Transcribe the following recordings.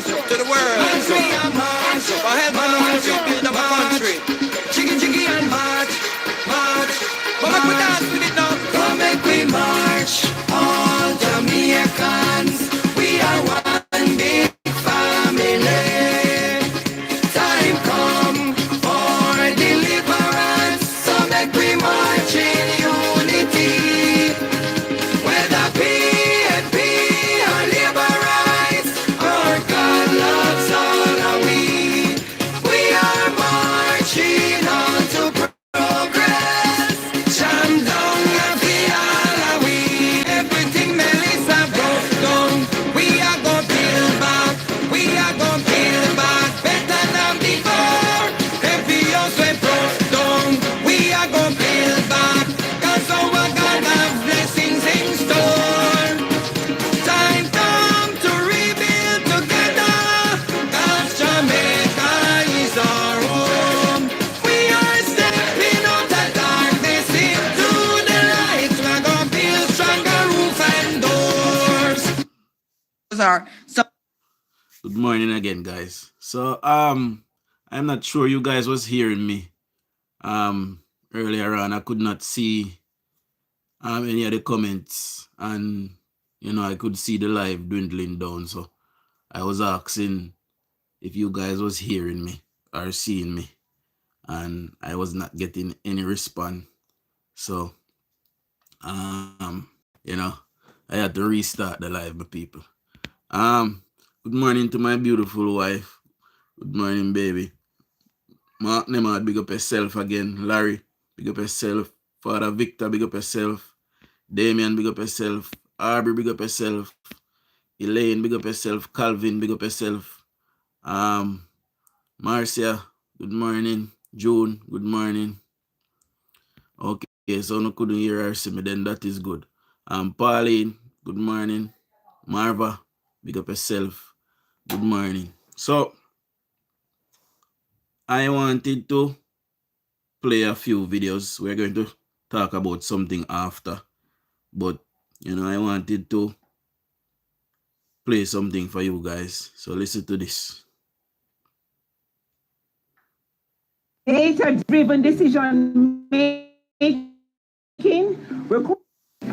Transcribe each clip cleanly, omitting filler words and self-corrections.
to the world. For help man to build up a country. Jiggy jiggy and march, march. But make we dance with it now. Come make we march, all Jamaicans. We are one big family. Time come for deliverance. So make we march in unity. Whether PNP or labor rights, our God loves all of we. We are marching on to progress. Jam down and feel all of we. Everything Melissa broke down, we are gonna build back. We are gonna build back better than before. Every house we broke down, we are gonna build back. 'Cause our God have blessings in store. Time come to rebuild together. 'Cause Jamaica is our home. We are stepping out of darkness into the light. We're gonna build stronger roof and doors. So Good morning again, guys. So I'm not sure you guys was hearing me earlier on. I could not see any of the comments, and I could see the live dwindling down. So I was asking if you guys was hearing me or seeing me, and I was not getting any response. So I had to restart the live, my people. Good morning to my beautiful wife. Good morning, baby. Mark Nemad, big up yourself again. Larry, big up yourself. Father Victor, big up yourself. Damien, big up yourself. Aubrey, big up yourself. Elaine, big up yourself. Calvin, big up yourself. Marcia, good morning. June, good morning. Okay, so no couldn't hear her see me, then that is good. Pauline, good morning. Marva, big up yourself. Good morning. So I wanted to play a few videos. We're going to talk about something after, but I wanted to play something for you guys. So listen to this. Data-driven decision making.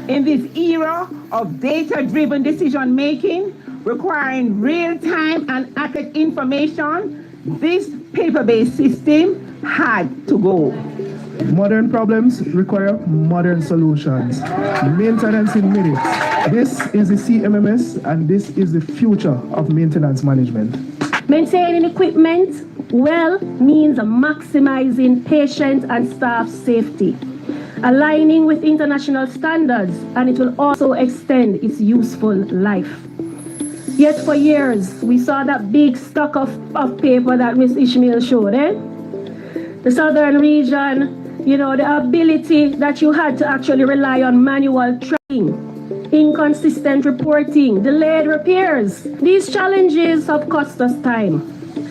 In this era of data-driven decision making, requiring real-time and accurate information, this paper-based system had to go. Modern problems require modern solutions. Maintenance in minutes. This is the CMMS, and this is the future of maintenance management. Maintaining equipment well means maximizing patient and staff safety, aligning with international standards, and it will also extend its useful life. Yet for years, we saw that big stock of paper that Ms. Ishmael showed, The southern region, the ability that you had to actually rely on manual tracking, inconsistent reporting, delayed repairs. These challenges have cost us time.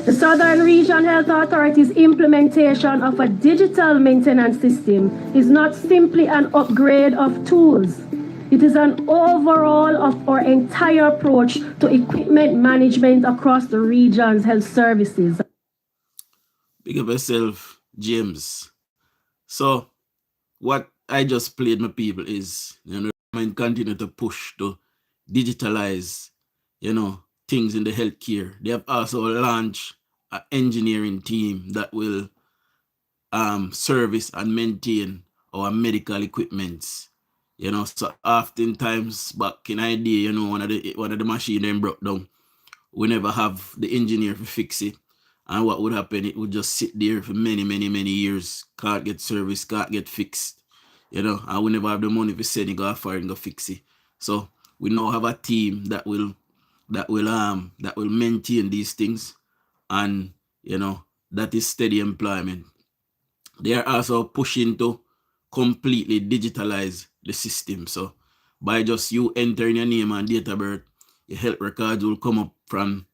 The Southern Region Health Authority's implementation of a digital maintenance system is not simply an upgrade of tools. It is an overhaul of our entire approach to equipment management across the region's health services. Big up yourself, James. So what I just played, my people, is continue to push to digitalize, things in the healthcare. They have also launched an engineering team that will service and maintain our medical equipments. So oftentimes back in idea, one of the machine then broke down. We never have the engineer to fix it. And what would happen, it would just sit there for many, many, many years. Can't get service, can't get fixed. And we never have the money to send it, go far and go fix it. So we now have a team that will maintain these things, and that is steady employment. They are also pushing to completely digitalize the system. So by just you entering your name and date of birth, your health records will come up from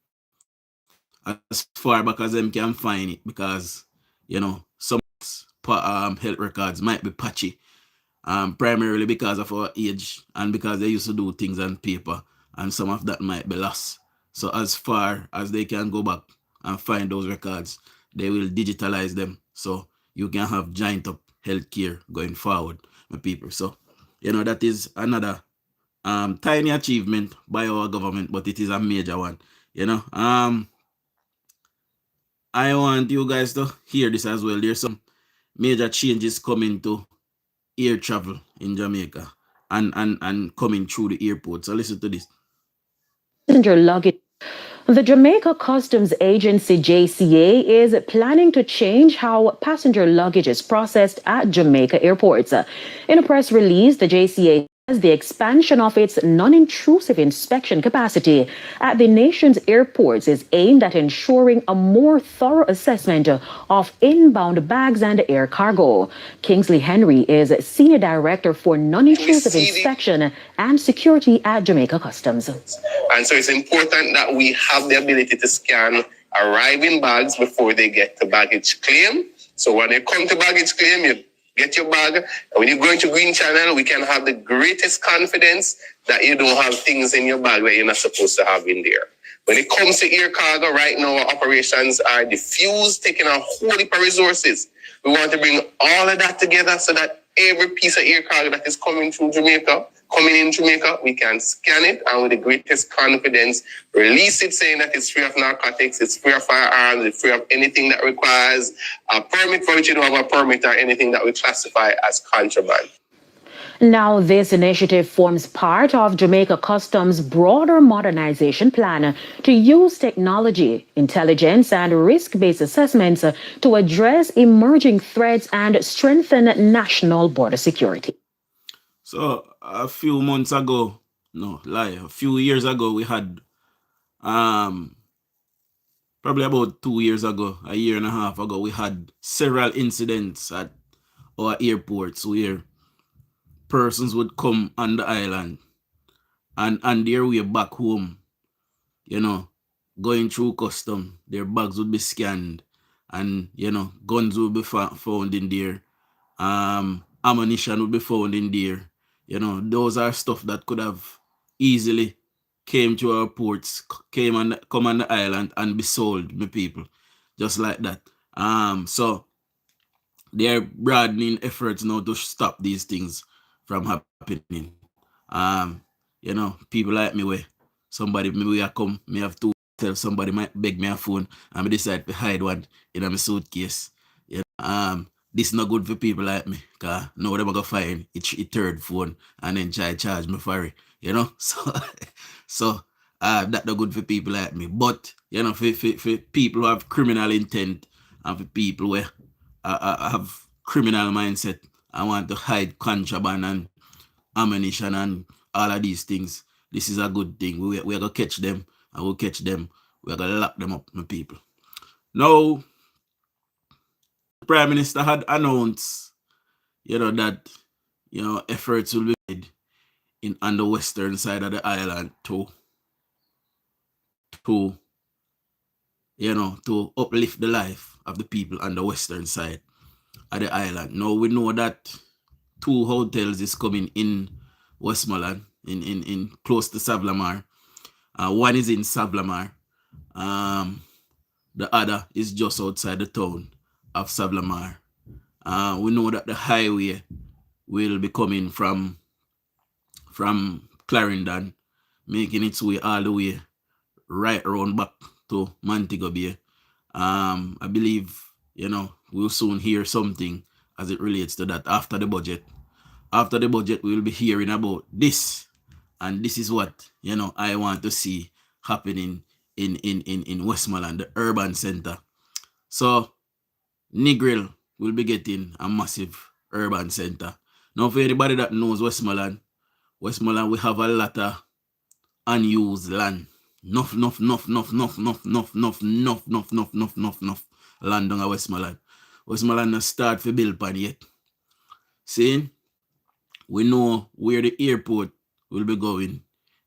as far back as them can find it, because some health records might be patchy, primarily because of our age and because they used to do things on paper, and some of that might be lost. So as far as they can go back and find those records, they will digitalize them. So you can have giant up healthcare going forward, my people. So, that is another tiny achievement by our government, but it is a major one. I want you guys to hear this as well. There's some major changes coming to air travel in Jamaica and coming through the airport. So listen to this. Passenger luggage. The Jamaica Customs Agency JCA is planning to change how passenger luggage is processed at Jamaica airports. In a press release, the JCA says the expansion of its non-intrusive inspection capacity at the nation's airports is aimed at ensuring a more thorough assessment of inbound bags and air cargo. Kingsley Henry is Senior Director for Non-Intrusive Inspection and Security at Jamaica Customs. And so it's important that we have the ability to scan arriving bags before they get to baggage claim. So when you come to baggage claim, you get your bag. And when you go into Green Channel, we can have the greatest confidence that you don't have things in your bag that you're not supposed to have in there. When it comes to air cargo, right now, our operations are diffused, taking a whole heap of resources. We want to bring all of that together so that every piece of air cargo that is coming in Jamaica, we can scan it and with the greatest confidence release it, saying that it's free of narcotics, it's free of firearms, it's free of anything that requires a permit for which you don't have a permit or anything that we classify as contraband. Now, this initiative forms part of Jamaica Customs' broader modernization plan to use technology, intelligence, and risk-based assessments to address emerging threats and strengthen national border security. So a few years ago, we had probably about 2 years ago, a year and a half ago, we had several incidents at our airports where persons would come on the island and on their way back home, going through custom, their bags would be scanned and, guns would be found in there, ammunition would be found in there. Those are stuff that could have easily came to our ports, come on the island and be sold, my people, just like that. So they're broadening efforts now to stop these things from happening. People like me where somebody maybe I come, me have to tell somebody might beg me a phone and I decide to hide one in my suitcase. This is not good for people like me, because now they're going to find it third phone and then charge me for it, So that's not good for people like me. But, for people who have criminal intent and for people where have criminal mindset, I want to hide contraband and ammunition and all of these things. This is a good thing. We're going to catch them and we'll catch them. We're going to lock them up, my people. Now, the Prime Minister had announced, that, efforts will be made on the western side of the island to uplift the life of the people on the western side of the island. Now we know that 2 hotels is coming in Westmoreland, in close to Savlamar. One is in Savlamar. The other is just outside the town of Savlamar. We know that the highway will be coming from Clarendon, making its way all the way right around back to Montego Bay. I believe, we'll soon hear something as it relates to that after the budget. After the budget, we'll be hearing about this. And this is what, I want to see happening in Westmoreland, the urban center. So, Negril will be getting a massive urban center. Now, for anybody that knows Westmoreland, we have a lot of unused land. Enough land on Westmoreland. Westmoreland not start for build pan yet. See, we know where the airport will be going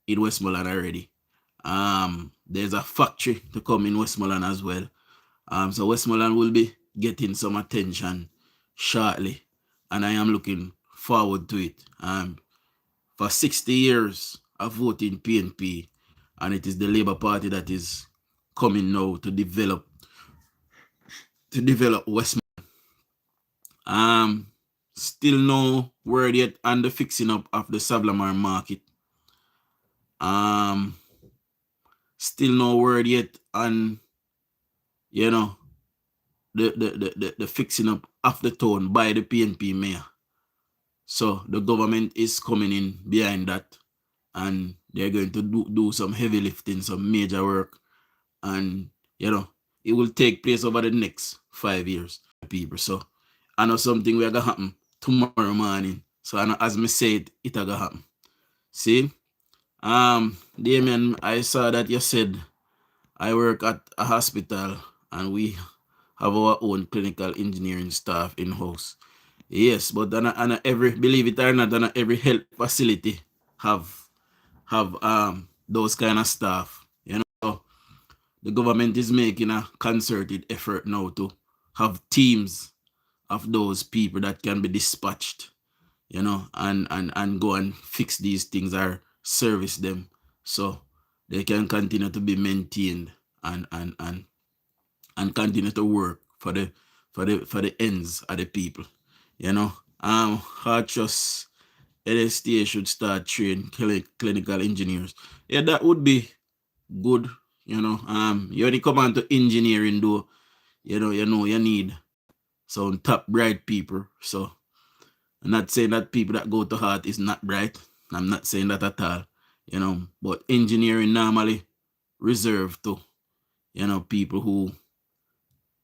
in Westmoreland already. There's a factory to come in Westmoreland as well. So Westmoreland will be getting some attention shortly, and I am looking forward to it. For 60 years of voting PNP, and it is the Labour Party that is coming now to develop Westmoreland. Still no word yet on the fixing up of the Savlamar market. Still no word yet on, you know, the fixing up of the town by the PNP mayor. So the government is coming in behind that, and they're going to do some heavy lifting, some major work, and you know, it will take place over the next 5 years, people. So I know something will gonna happen tomorrow morning. So I know, as me said, it gonna happen. See, Damien, I saw that you said I work at a hospital and we have our own clinical engineering staff in house. Yes, but every, believe it or not, every health facility have those kind of staff. You know, the government is making a concerted effort now to have teams of those people that can be dispatched, you know, and go and fix these things or service them so they can continue to be maintained and continue to work for the ends of the people. You know, Heart Trust LSTA should start training clinical engineers. Yeah, that would be good. You know, you only come on to engineering though, you know you need some top bright people. So I'm not saying that people that go to Heart is not bright. I'm not saying that at all. You know, but engineering normally reserved to, you know, people who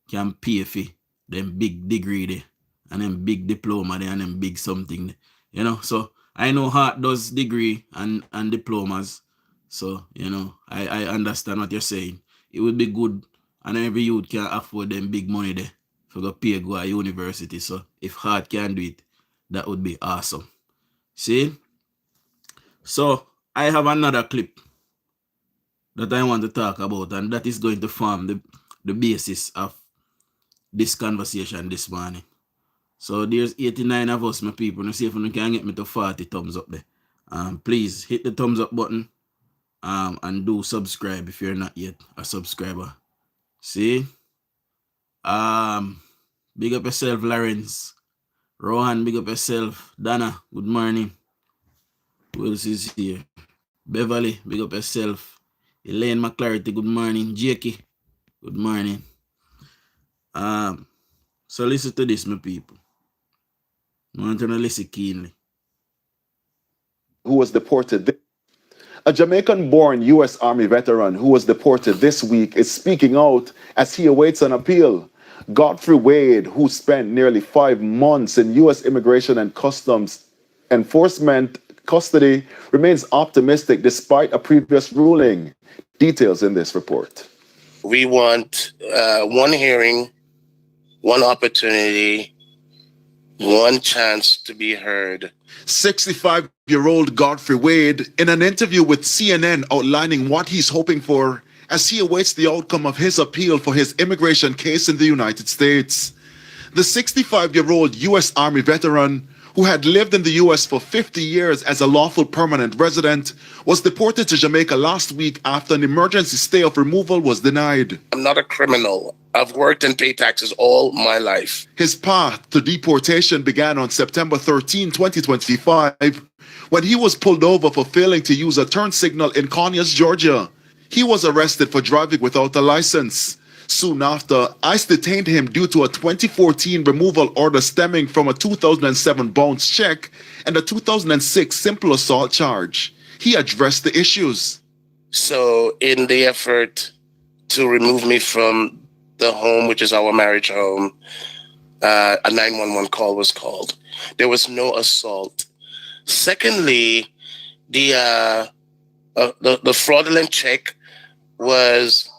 can pay for them big degree there and them big diploma there and them big something there. You know, so I know Heart does degree and diplomas. So, you know, I understand what you're saying. It would be good and every youth can afford them big money there for go pay go to university. So if Heart can do it, that would be awesome. See? So I have another clip that I want to talk about, and that is going to form the basis of this conversation this morning. So there's 89 of us, my people. Now see if you can get me to 40 thumbs up there. Please hit the thumbs up button and do subscribe if you're not yet a subscriber. See? Big up yourself, Lawrence. Rohan, big up yourself. Dana, good morning. Who else is here? Beverly, big up yourself. Elaine McClarity, good morning. Jakey, good morning. So listen to this, my people. I want to listen keenly. Who was deported. A Jamaican-born U.S. Army veteran who was deported this week is speaking out as he awaits an appeal. Godfrey Wade, who spent nearly 5 months in U.S. Immigration and Customs Enforcement custody, remains optimistic despite a previous ruling. Details in this report. We want one hearing, one opportunity, one chance to be heard. 65-year-old Godfrey Wade, in an interview with CNN, outlining what he's hoping for as he awaits the outcome of his appeal for his immigration case in the United States. The 65-year-old U.S. Army veteran, who had lived in the U.S. for 50 years as a lawful permanent resident, was deported to Jamaica last week after an emergency stay of removal was denied. I'm not a criminal. I've worked and paid taxes all my life. His path to deportation began on September 13, 2025, when he was pulled over for failing to use a turn signal in Conyers, Georgia. He was arrested for driving without a license. Soon after, ICE detained him due to a 2014 removal order stemming from a 2007 bounce check and a 2006 simple assault charge. He addressed the issues. So in the effort to remove me from the home, which is our marriage home, a 911 call was called. There was no assault. Secondly, the fraudulent check was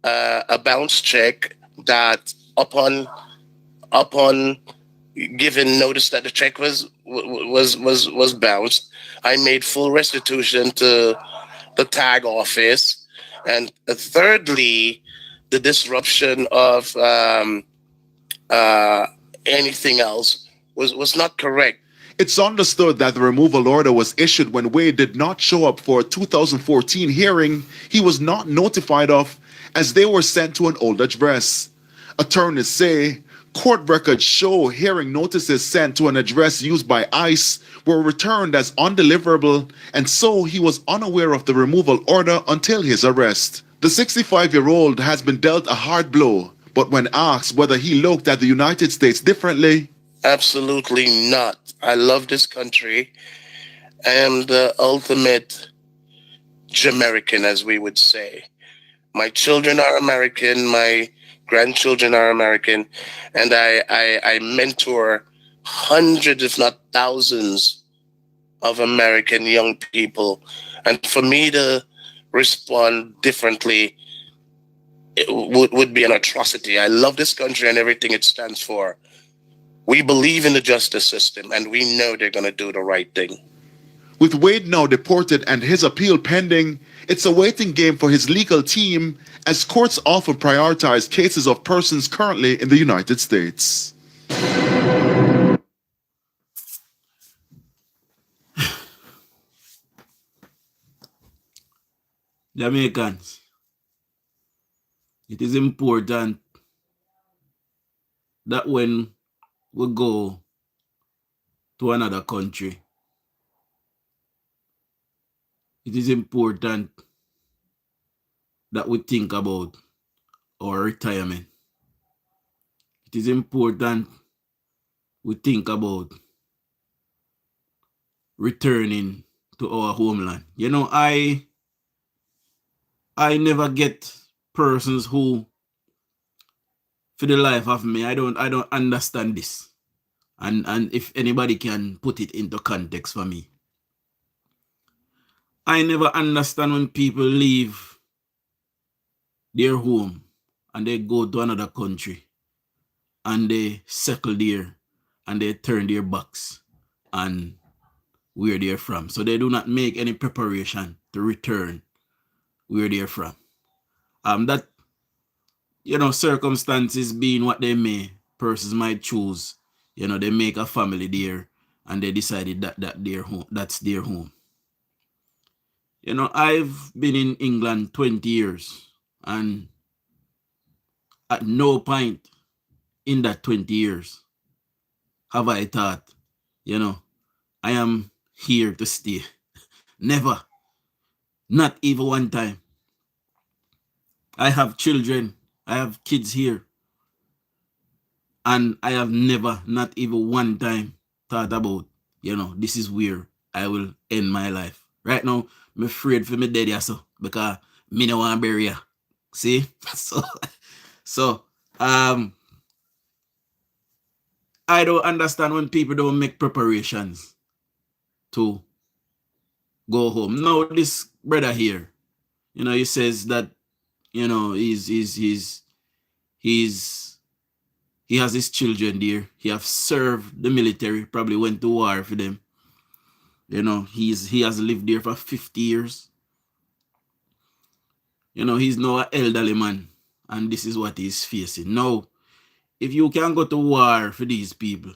a bounce check that upon given notice that the check was bounced, I made full restitution to the tag office. And thirdly, the disruption of anything else was not correct. It's understood that the removal order was issued when Wade did not show up for a 2014 hearing he was not notified of, as they were sent to an old address. Attorneys say court records show hearing notices sent to an address used by ICE were returned as undeliverable, and so he was unaware of the removal order until his arrest. The 65-year-old has been dealt a hard blow, but when asked whether he looked at the United States differently, absolutely not. I love this country. I am the ultimate Jamaican, as we would say. My children are American, my grandchildren are American, and I mentor hundreds, if not thousands, of American young people. And for me to respond differently, it would be an atrocity. I love this country and everything it stands for. We believe in the justice system, and we know they're going to do the right thing. with Wade now deported and his appeal pending, it's a waiting game for his legal team as courts often prioritize cases of persons currently in the United States. Jamaicans, it is important that when we go to another country, it is important that we think about our retirement. It is important we think about returning to our homeland. You know, I never get persons who, for the life of me, I don't understand this. And if anybody can put it into context for me. I never understand when people leave their home and they go to another country and they settle there and they turn their backs and where they're from. So they do not make any preparation to return where they're from. That, you know, circumstances being what they may, persons might choose, you know, they make a family there and they decided that their home, that's their home. You know, I've been in England 20 years and at no point in that 20 years have I thought, you know, I am here to stay. Never. Not even one time. I have children. I have kids here. And I have never, not even one time, thought about, you know, this is where I will end my life. Right now, I'm afraid for my daddy also, because me no want to bury her. See? So, I don't understand when people don't make preparations to go home. Now, this brother here, you know, he says that, you know, he has his children there. He have served the military, probably went to war for them. You know, he has lived there for 50 years. You know, he's now an elderly man, and this is what he's facing. Now, if you can go to war for these people,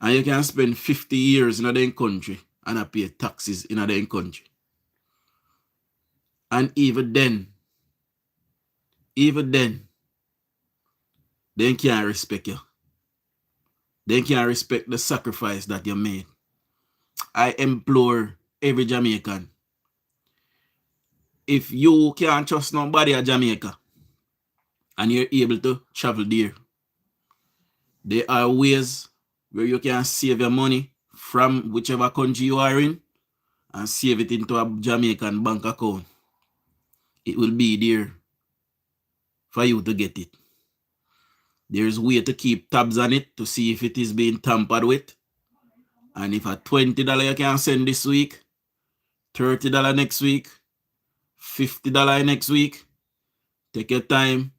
and you can spend 50 years in another country and I pay taxes in another country, and even then, they can't respect you. They can't respect the sacrifice that you made. I implore every Jamaican, if you can't trust nobody at Jamaica and you're able to travel there, there are ways where you can save your money from whichever country you are in and save it into a Jamaican bank account. It will be there for you to get it. There's a way to keep tabs on it to see if it is being tampered with. And if at $20 you can send this week, $30 next week, $50 next week, take your time,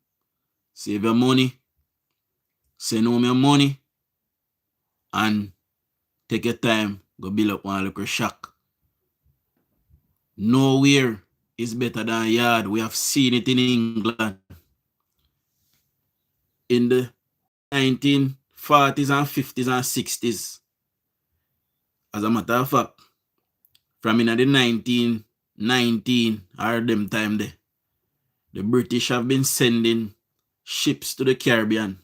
save your money, send home your money, and take your time, go build up one little shack. Nowhere is better than yard. We have seen it in England. In the 1940s and 50s and 60s, As a matter of fact, from in the 1919 or them time there, the British have been sending ships to the Caribbean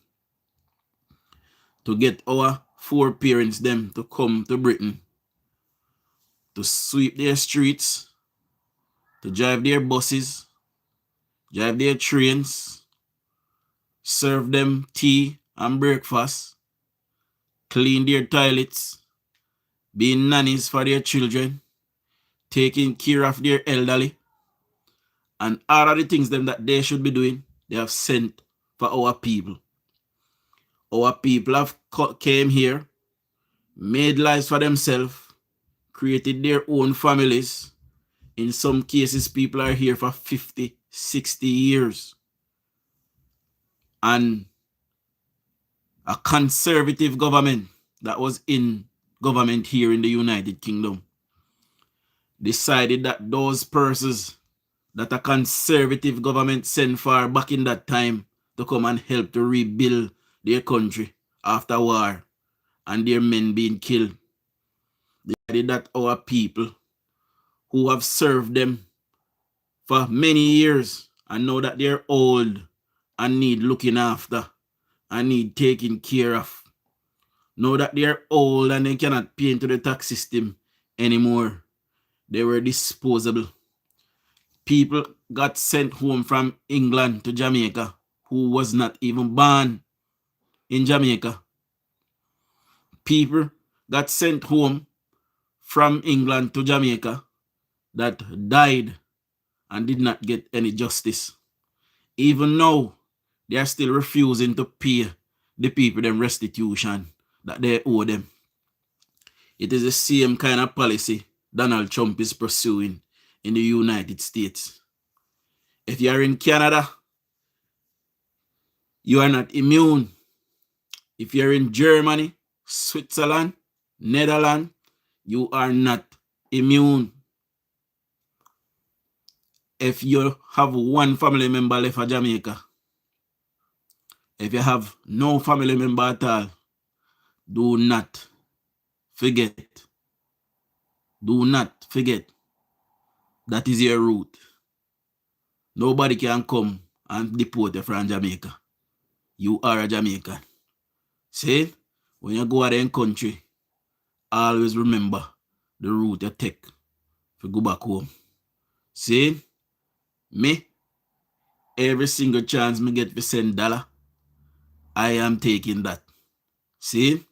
to get our foreparents them to come to Britain to sweep their streets, to drive their buses, drive their trains, serve them tea and breakfast, clean their toilets, being nannies for their children, taking care of their elderly, and all of the things them that they should be doing, they have sent for our people. Our people have came here, made lives for themselves, created their own families. In some cases, people are here for 50, 60 years. And a conservative government that was in government here in the United Kingdom decided that those persons that a conservative government sent for back in that time to come and help to rebuild their country after war and their men being killed. They decided that our people who have served them for many years and know that they're old and need looking after and need taking care of, know that they're old and they cannot pay into the tax system anymore. They were disposable. People got sent home from England to Jamaica who was not even born in Jamaica. People got sent home from England to Jamaica that died and did not get any justice. Even now, they are still refusing to pay the people them restitution that they owe them. It is the same kind of policy Donald Trump is pursuing in the United States. If you are in Canada, you are not immune. If you're in Germany, Switzerland, Netherlands, you are not immune. If you have one family member left in Jamaica, if you have no family member at all, do not forget. Do not forget. That is your route. Nobody can come and deport you from Jamaica. You are a Jamaican. See, when you go out in country, always remember the route you take to go back home. See, me, every single chance me get to send $1, I am taking that. See,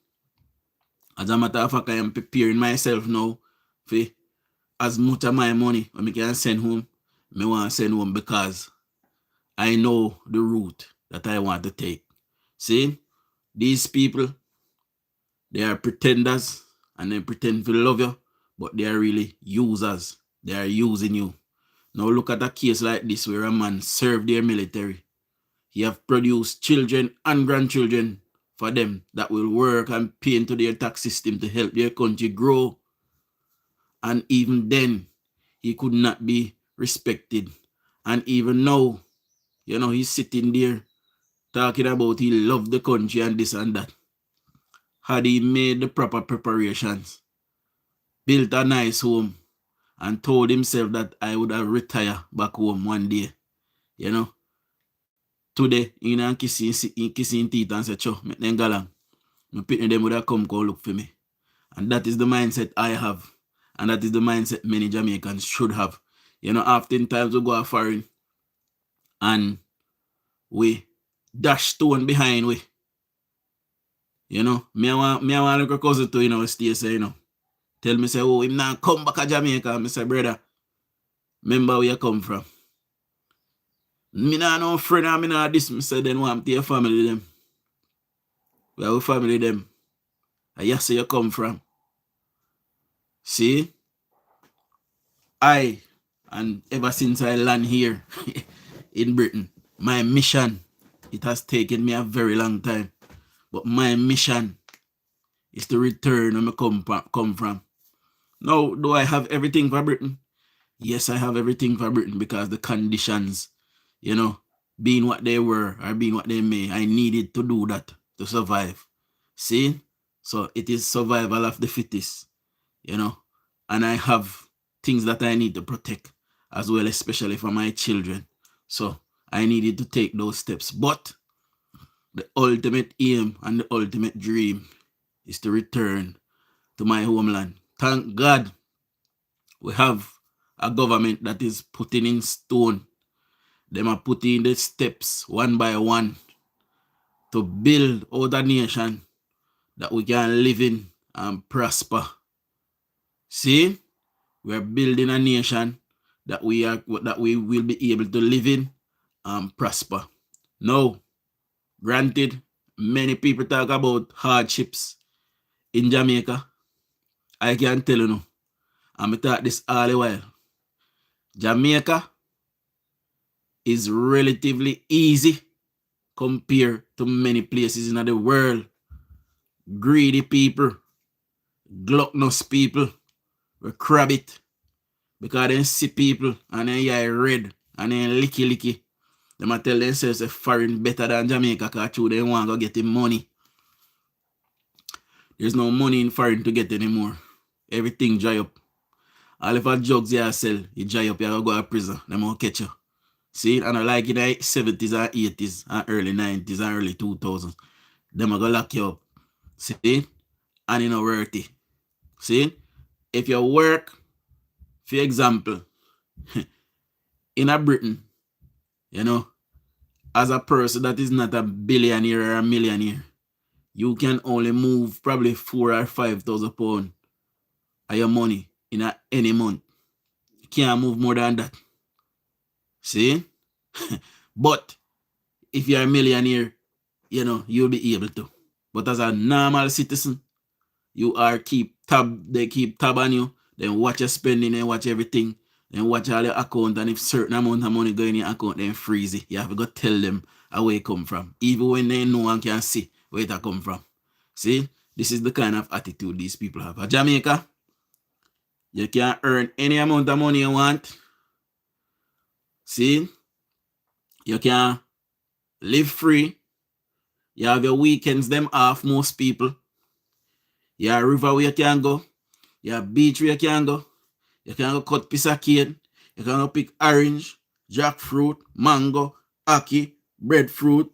as a matter of fact, I am preparing myself now for as much of my money when I can send home, I want to send home because I know the route that I want to take. See, these people, they are pretenders and they pretend to love you, but they are really users. They are using you. Now look at a case like this where a man served their military. He have produced children and grandchildren for them that will work and pay into their tax system to help their country grow. And even then, he could not be respected. And even now, you know, he's sitting there talking about he loved the country and this and that. Had he made the proper preparations, built a nice home, and told himself that I would have retired back home one day, you know, today, you know, kissing teeth and say, "Cho, make them go along." My people them would have come look for me. And that is the mindset I have. And that is the mindset many Jamaicans should have. You know, oftentimes we go foreign and we dash stone behind we. You know, me I want a cousin to, you know, stay say, you know, tell me say, oh, him now come back to Jamaica. I say, brother, remember where you come from. Me not no friend and me not this. Me say, then want to your family them. Where we family them. And you say you come from. See? And ever since I land here in Britain, my mission, it has taken me a very long time. But my mission is to return where I come from. Now, do I have everything for Britain? Yes, I have everything for Britain because the conditions, you know, being what they were or being what they may, I needed to do that to survive. See? So it is survival of the fittest. you know, and I have things that I need to protect as well, especially for my children. So I needed to take those steps. But the ultimate aim and the ultimate dream is to return to my homeland. Thank God we have a government that is putting in stone. Them are putting the steps one by one to build out a nation that we can live in and prosper. See, we're building a nation that we will be able to live in and prosper. Now, granted, many people talk about hardships in Jamaica. I can tell you now, I'm talk this all the while. Jamaica is relatively easy compared to many places in the world. Greedy people, gluttonous people, we crab it because they see people and they are red and they licky. They might tell themselves a foreign better than Jamaica because they want to get the money. There's no money in foreign to get anymore. Everything dry up. All if a drugs you sell, you dry up, you go to prison. They won't catch you. See, and I like in the 70s and 80s and early 90s and early 2000s. Them are going to lock you up. See? And you know worth it. See? If you work, for example, in a Britain, you know, as a person that is not a billionaire or a millionaire, you can only move probably 4,000 or 5,000 pounds of your money in any month. You can't move more than that. See? But if you're a millionaire, you know, you'll be able to. But as a normal citizen, they keep tab on you, then watch your spending and watch everything, then watch all your account, and if certain amount of money go in your account, then freeze it. You have to go tell them where it come from, even when they no one can see where it come from. See, this is the kind of attitude these people have. At Jamaica, you can earn any amount of money you want. See, you can live free. You have your weekends them off, most people. You have a river where you can go. You have a beach where you can go. You can go cut piece of cane. You can go pick orange, jackfruit, mango, ackee, breadfruit,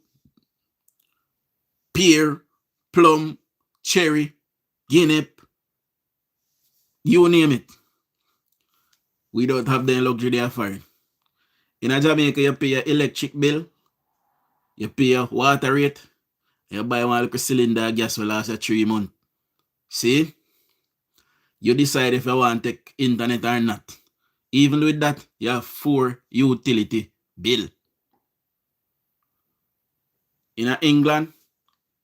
pear, plum, cherry, guinea, you name it. We don't have the luxury there for it. In Jamaica, you pay your electric bill, you pay your water rate, you buy one little cylinder of gas will last you 3 months. See? You decide if you want to take internet or not. Even with that, you have 4 utility bill. In England,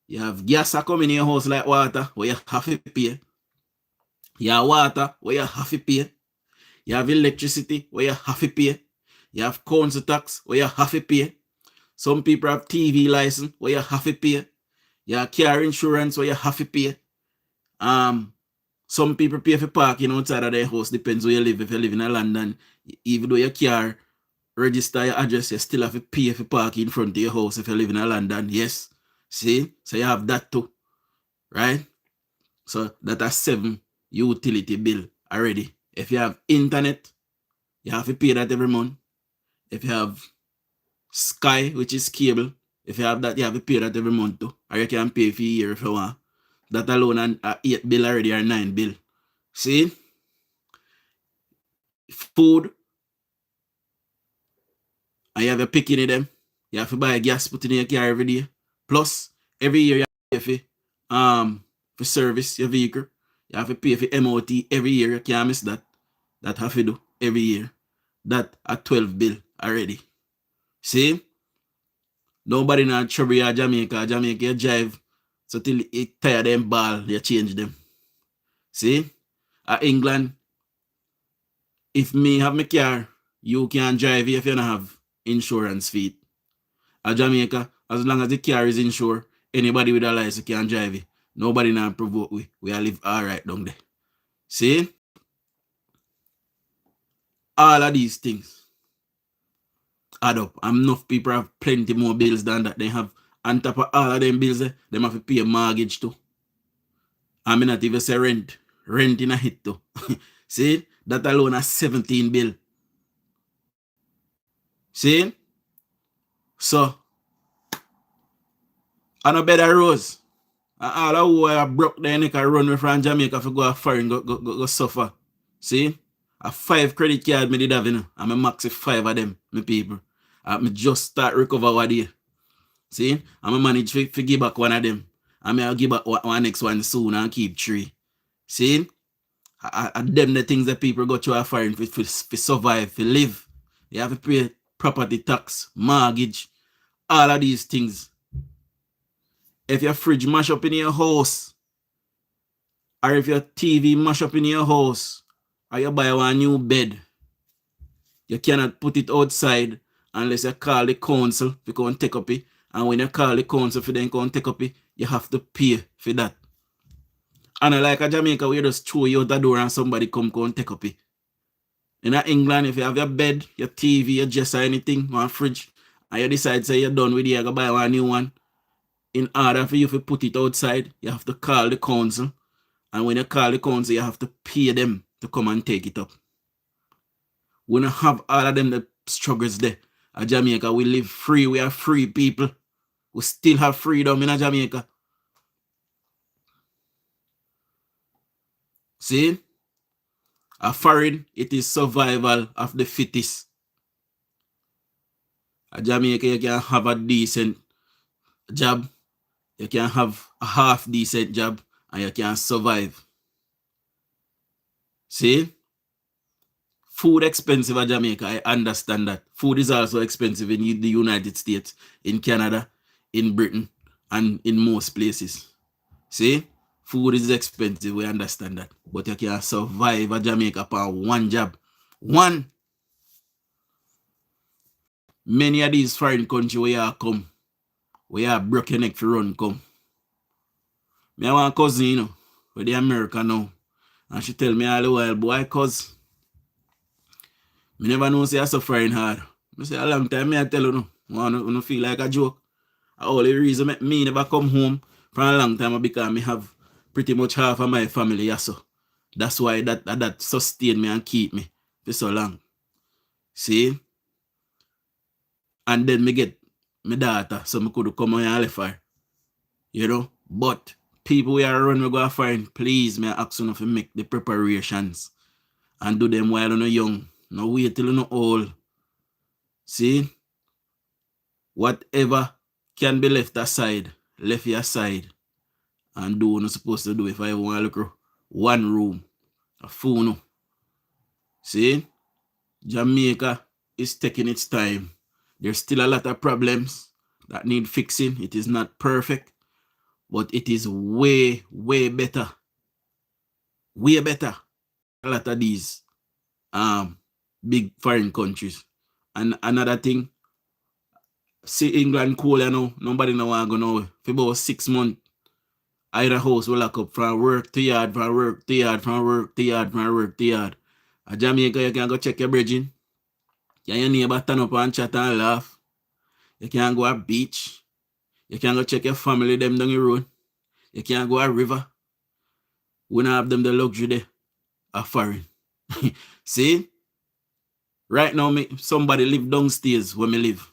you have gas coming in your house like water, where you have to pay. You have water, where you have to pay. You have electricity, where you have to pay. You have council tax, where you have to pay. Some people have TV license, where you have to pay. You have car insurance, where you have to pay. Some people pay for parking outside of their house, depends where you live. If you live in London, even though your car register your address, you still have to pay for parking in front of your house if you live in London. Yes. See? So you have that too. Right? So that's 7 utility bill already. If you have internet, you have to pay that every month. If you have Sky, which is cable, if you have that, you have to pay that every month too. Or you can pay for a year if you want. That alone and 8 bill already or 9 bill. See? Food. And you have your picking in them. You have to buy gas put in your car every day. Plus, every year you have to pay for service your vehicle. You have to pay for MOT every year. You can't miss that. That have to do every year. That at 12 bill already. See? Nobody not trouble you Jamaica. Jamaica you drive. So till it tire them ball, you change them. See? At England, if me have my car, you can drive if you don't have insurance fee. At Jamaica, as long as the car is insured, anybody with a license can drive it. Nobody not provoke we. We all live all right down there. See? All of these things add up. Enough people have plenty more bills than that. They have, on top of all of them bills, they have to pay a mortgage too. I mean not even say rent. rent in a hit too. See, that alone a 17 bill. See? So, on a bed of rose. And all of who are broke their neck and run from Jamaica for go a foreign go suffer. See? A 5 credit card me did have, you know. And I max 5 of them, my people. And me just start recover what day. See? And I manage to give back one of them. And I'll give back one next one soon and keep 3. See? And them the things that people go through a foreign for survive, for live. You have to pay property tax, mortgage, all of these things. If your fridge mash up in your house, or if your TV mash up in your house, or you buy one new bed, you cannot put it outside unless you call the council to go and take up it. And when you call the council for them go and take up it, you have to pay for that. And like a Jamaica, we just throw you out the door and somebody come and take up it. In England, if you have your bed, your TV, your dresser, anything, one fridge, and you decide say you're done with it, you go buy one new one. In order for you to put it outside, you have to call the council. And when you call the council, you have to pay them to come and take it up. We don't have all of them the struggles there. At Jamaica, we live free. We are free people. We still have freedom in Jamaica. See? A foreign, it is survival of the fittest. At Jamaica, you can have a decent job. You can have a half decent job and you can survive. See? Food expensive at Jamaica, I understand that. Food is also expensive in the United States, in Canada, in Britain, and in most places. See? Food is expensive, we understand that. But you can survive at Jamaica for one job. One. Many of these foreign countries where you come, where you broke your neck for run come. Me have one cousin, you know, with the America now. And she tell me all the while, boy, cuz, me never know say I suffering hard. I say a long time me I tell you no. I don't feel like a joke. The only reason me never come home for a long time because me have pretty much half of my family here, so. That's why that sustain me and keep me for so long. See? And then me get my daughter, so me could come on and left her. You know? But people we are run, we go find, please, me ask you to make the preparations and do them while you're young. No wait till you're old. See? Whatever can be left aside, left your side. And do what you're supposed to do. If I want to look one room, a phone. See? Jamaica is taking its time. There's still a lot of problems that need fixing. It is not perfect, but it is way, way better. Way better. A lot of these big foreign countries. And another thing, see England cool, you know, nobody know want to go now. For about 6 months, either house will lock up from work to yard, from work to yard, from work to yard, from work to yard. At Jamaica, you can go check your bridging. Can your neighbor turn up and chat and laugh. You can go a beach. You can go check your family them down the road. You can go a river. We don't have them the luxury there. A foreign. See? Right now, somebody live downstairs where me live.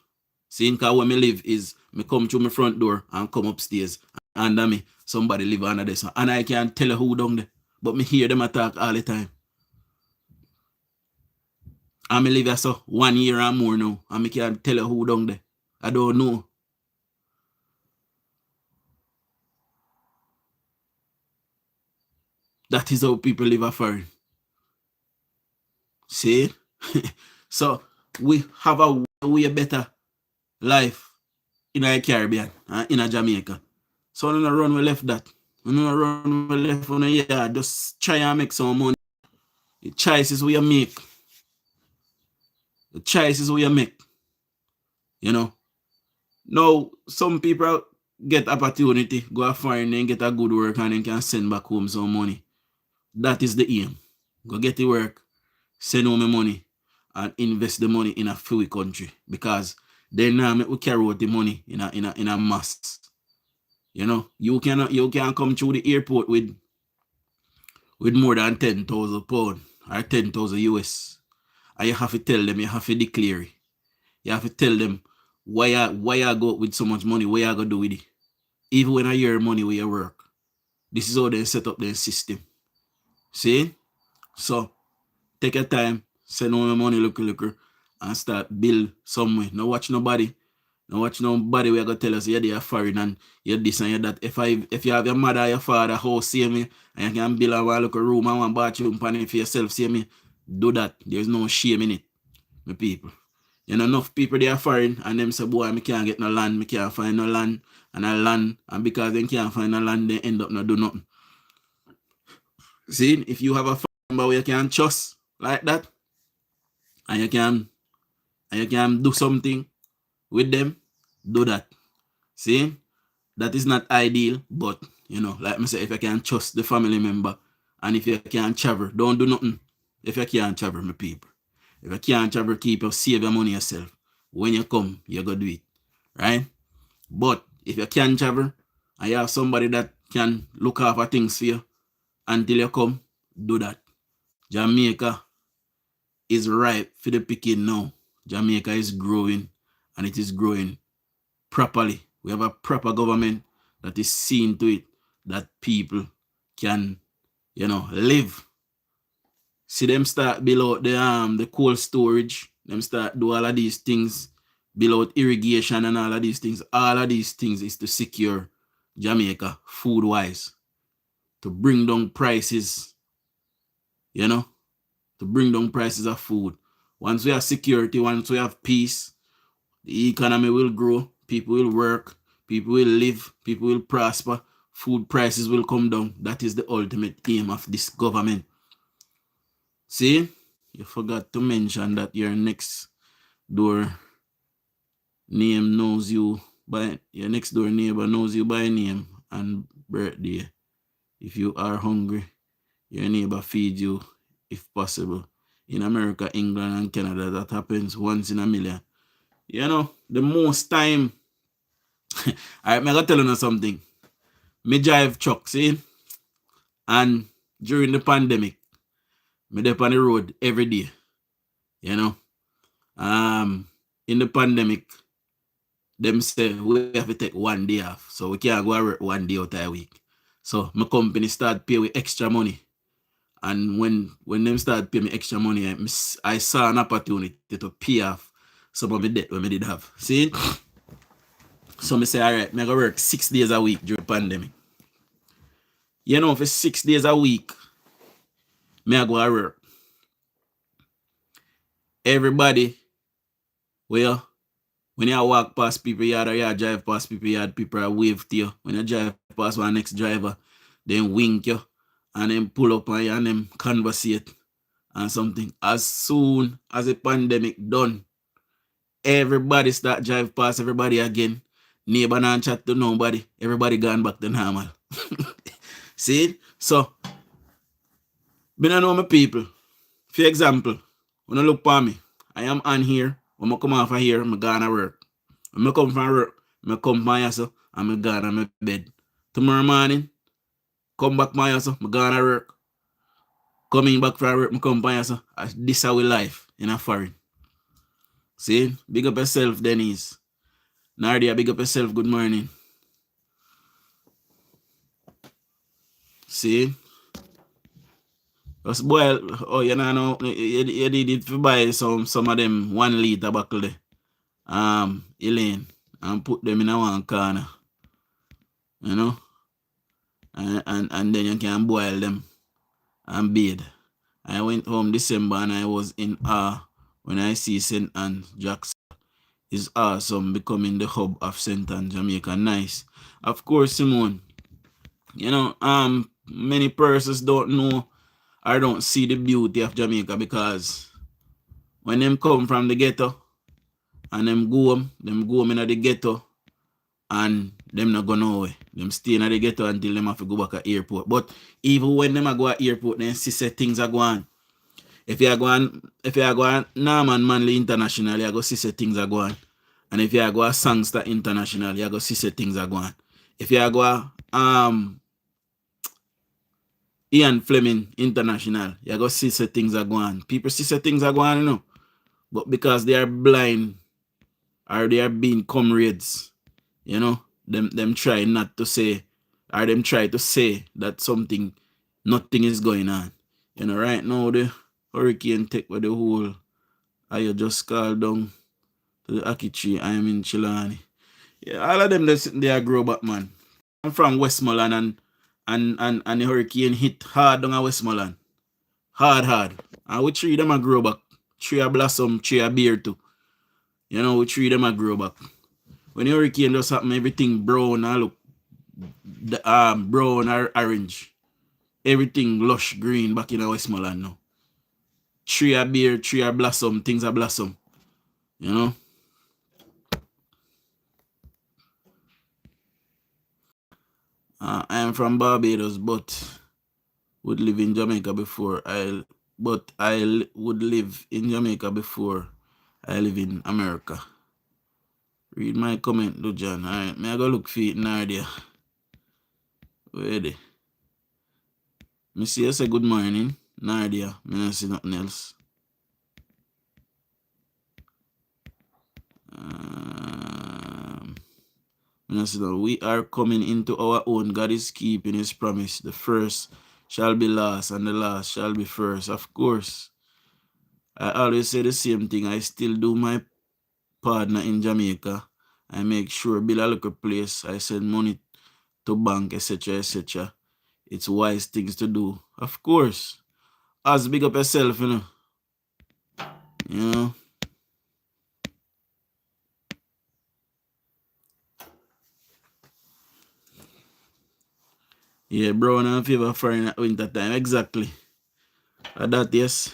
See, because where me live is me come through my front door and come upstairs. Under me, somebody live under there. And I can't tell you who down there. But me hear them attack all the time. And me live here so 1 year and more now. And me can't tell you who down there. I don't know. That is how people live foreign. See? So we have a way better life in the Caribbean and in Jamaica. So we don't run we left that. We don't run we left on the yard. Just try and make some money. The choices we make. The choices we make. You know. Now some people get opportunity, go foreign and get a good work and then can send back home some money. That is the aim. Go get the work, send home the money, and invest the money in a free country. Because then now we carry out the money in a mass. You know, you can come through the airport with with more than £10,000 or 10,000 US. And you have to tell them, you have to declare it. You have to tell them why you go with so much money, what you going to do with it. Even when I hear money where you work. This is how they set up their system. See? So, take your time, send all your money, look, and start build somewhere. Don't watch nobody. Don't watch nobody where going to tell us, yeah, they are foreign and you're this and you're that. If you have your mother or your father house, see me, and you can build a little room and one bathroom panel for yourself, see me, do that. There's no shame in it, my people. You know, enough people they are foreign and them say, boy, I can't get no land, I can't find no land, and because they can't find no land, they end up not do nothing. See, if you have a family where you can trust like that, and you can do something with them, do that. See, that is not ideal, but you know, like I say, if you can trust the family member, and if you can travel, don't do nothing. If you can't travel, my people. If you can't travel, save your money yourself. When you come, you go do it. Right? But if you can travel and you have somebody that can look after things for you until you come, do that. Jamaica is ripe for the picking now. Jamaica is growing and it is growing properly. We have a proper government that is seeing to it that people can, live. See them start build out the cold storage. Them start do all of these things, build out irrigation and all of these things. All of these things is to secure Jamaica food-wise, to bring down prices, to bring down prices of food. Once we have security, once we have peace, the economy will grow, people will work, people will live, people will prosper, food prices will come down. That is the ultimate aim of this government. See, you forgot to mention that your next door name knows you by your next door neighbor knows you by name and birthday. If you are hungry, your neighbor feeds you if possible. In America, England, and Canada, that happens once in a million. The most time. I'm gonna tell you something. Me drive truck, see? And during the pandemic, me dey on the road every day. In the pandemic, them say we have to take 1 day off. So we can't go work 1 day out of a week. So my company start pay with extra money. And when them start pay me extra money, I saw an opportunity to pay off some of the debt we did have. See? So I say, all right, I go work 6 days a week during the pandemic. For 6 days a week, I go to work. Everybody, when you walk past people yard or you drive past people yard, people are wave to you. When you drive past one next driver, then wink you and then pull up on you and then conversate and something. As soon as the pandemic done, everybody start drive past everybody again. Neighbor not chat to nobody. Everybody gone back to normal. See? So, I don't know my people. For example, when you look for me, I am on here. When I come off of here, I'm going to work. When I come from work, I come from my house and I'm going to my bed. Tomorrow morning, come back my house, I'm going to work. Coming back from work, I come from my house. This is our life in a foreign. See? Big up yourself, Denise. Nardia, big up yourself. Good morning. See? Just boil. Oh, you did it to buy some of them 1 liter bottle there. Elaine. And put them in a one corner. And then you can boil them and bathe. I went home December and I was in awe when I see St. Anne's Jackson is awesome, becoming the hub of St. Anne, Jamaica. Nice. Of course, Simone. Many persons don't know or don't see the beauty of Jamaica because when them come from the ghetto and them go home in the ghetto and them not go nowhere. Them stay in the ghetto until them have to go back at airport. But even when them go at airport, then see say things are going. If you are going Norman Manley International, you go see say things are going. And if you go a Sangster International, you go see say things are going. If you go Ian Fleming International. You go see say things are going. People see say things are going, you know. But because they are blind or they are being comrades, you know, them try not to say, or them try to say that nothing is going on. You know, right now the hurricane take with the whole, I just called down to the Aki tree. I am in Chilani. Yeah, all of them they are grow back, man. I'm from Westmoreland and the hurricane hit hard down at Westmoreland. Hard. And we tree them a grow back. Tree a blossom, tree a beer too. You know, we tree them a grow back. When the hurricane just happen, everything brown and look brown or orange. Everything lush green back in Westmoreland now. Tree a beer, tree a blossom, things a blossom. You know? I am from Barbados, but would live in Jamaica before I would live in Jamaica before I live in America. Read my comment, Dujon. Alright, may I go look for it now there. Where they? Me see you say good morning. Nadia, me not see nothing else. We are coming into our own. God is keeping his promise. The first shall be last and the last shall be first. Of course. I always say the same thing. I still do my partner in Jamaica. I make sure build a local place. I send money to bank, etc., etc. It's wise things to do. Of course. As big up yourself, you know. You know. Yeah, brown and fever foreign at winter time. Exactly. That, yes.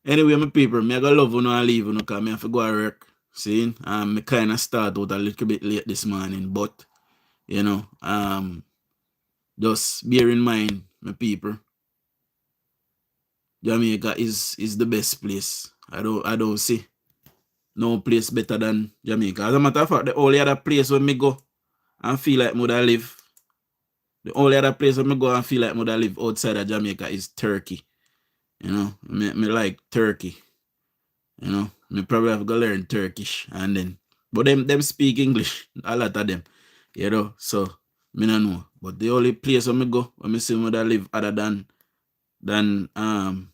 Anyway, my people, me I go love you and leave you because I have to go to work. See? Me kind of start out a little bit late this morning, but, you know, just bear in mind, my people, Jamaica is the best place. I don't see no place better than Jamaica. As a matter of fact, the only other place where me go and feel like I live, the only other place where me go and feel like I live outside of Jamaica is Turkey. You know, me like Turkey. You know, me probably have to go learn Turkish and then, but them speak English, a lot of them. You know, so me no know. But the only place where me go, where me see I live other than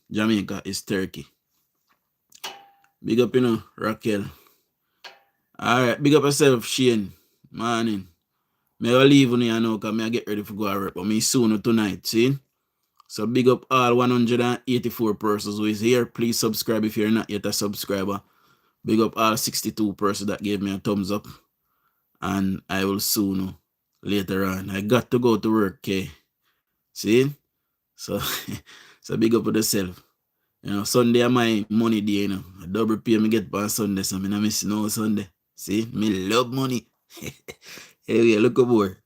Jamaica is Turkey. Big up, you know, Raquel. Alright, big up yourself, Shane. Morning. Me will leave you now because I get ready for go to work, but me soon tonight, see? So big up all 184 persons who is here. Please subscribe if you're not yet a subscriber. Big up all 62 persons that gave me a thumbs up. And I will soon later on. I got to go to work, okay? See? So, so big up with yourself. You know, Sunday are my money day, you know. A double pay me get on Sunday, so I miss no Sunday. See? Me love money. Anyway, look aboard.